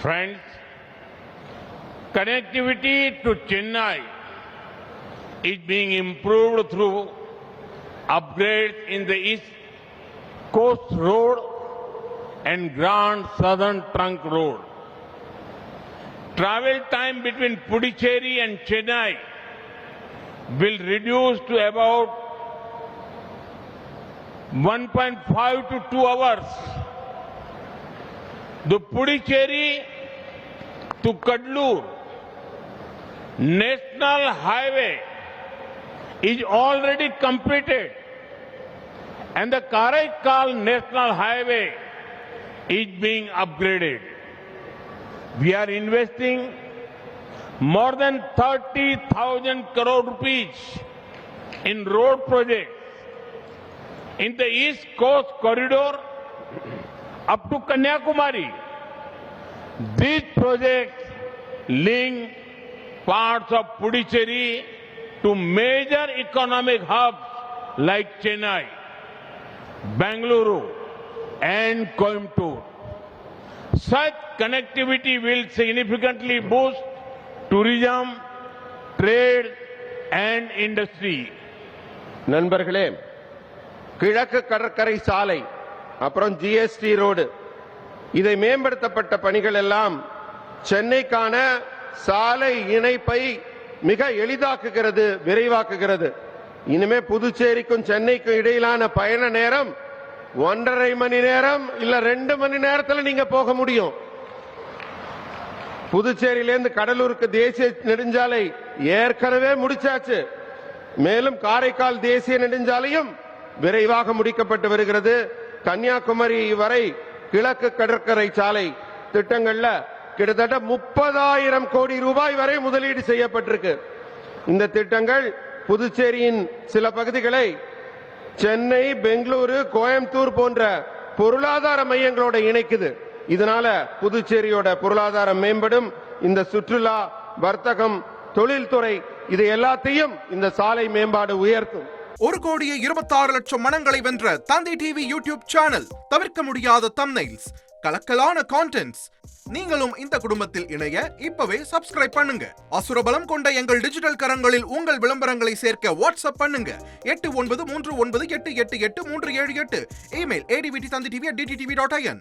Friends, connectivity to Chennai is being improved through upgrades in the East Coast Road and Grand Southern Trunk Road. Travel time between Puducherry and Chennai will reduce to about 1.5 to 2 hours. The Puducherry to Kadlur National Highway is already completed, and the Karaikal National Highway is being upgraded. We are investing more than 30,000 crore rupees in road projects in the East Coast Corridor up to Kanyakumari. These projects link parts of Puducherry to major economic hubs like Chennai, Bengaluru, and Coimbatore. Such connectivity will significantly boost tourism, trade, and industry. நண்பர்களே, கிழக்கு கடற்கரை சாலை அப்புறம் GST road இதை மேம்படுத்தப்பட்ட பணிகள் எல்லாம் சென்னைக்கான சாலை இணைப்பை மிக எளிதாக்குகிறது, விரைவாக்குகிறது. இனிமே புதுச்சேரிக்கும் சென்னைக்கும் இடையிலான பயண நேரம் 1.5 மணி நேரம் இல்ல 2 மணி நேரத்தில் நீங்க போக முடியும். புதுச்சேரியிலிருந்து கடலூருக்கு தேசிய நெடுஞ்சாலை ஏற்கனவே முடிச்சாச்சு. மேலும் காரைக்கால் தேசிய நெடுஞ்சாலையும் விரைவாக முடிக்கப்பட்டு வருகிறது. கன்னியாகுமரி வரை கிழக்கு கடற்கரை சாலை திட்டங்கள்ல கிட்டத்தட்ட 30,000 கோடி ரூபாய் வரை முதலீடு செய்யப்பட்டிருக்கு. இந்த திட்டங்கள் புதுச்சேரியின் சில பகுதிகளை சென்னை, பெங்களூரு, கோயம்புத்தூர் போன்ற பொருளாதார மையங்களோட இணைக்குது. இதனால புதுச்சேரியோட பொருளாதாரம் மேம்படும். இந்த சுற்றுலா, வர்த்தகம், தொழில்துறை இது எல்லாத்தையும் இந்த சாலை மேம்பாடு உயர்த்தும். 1,26,00,000 மனங்களை வென்ற தந்தி டிவி யூடியூப் சேனல். தவிர்க்க முடியாத தம்ப்நெயில்ஸ், கலக்கலான கான்டென்ட்ஸ். நீங்களும் இந்த குடும்பத்தில் இணைய இப்பவே சப்ஸ்கிரைப் பண்ணுங்க. அசுரபலம் கொண்ட எங்கள் டிஜிட்டல் கரங்களில் உங்கள் விளம்பரங்களை சேர்க்க வாட்ஸ்அப் பண்ணுங்க. 8939888838. Email advttv@dttv.in.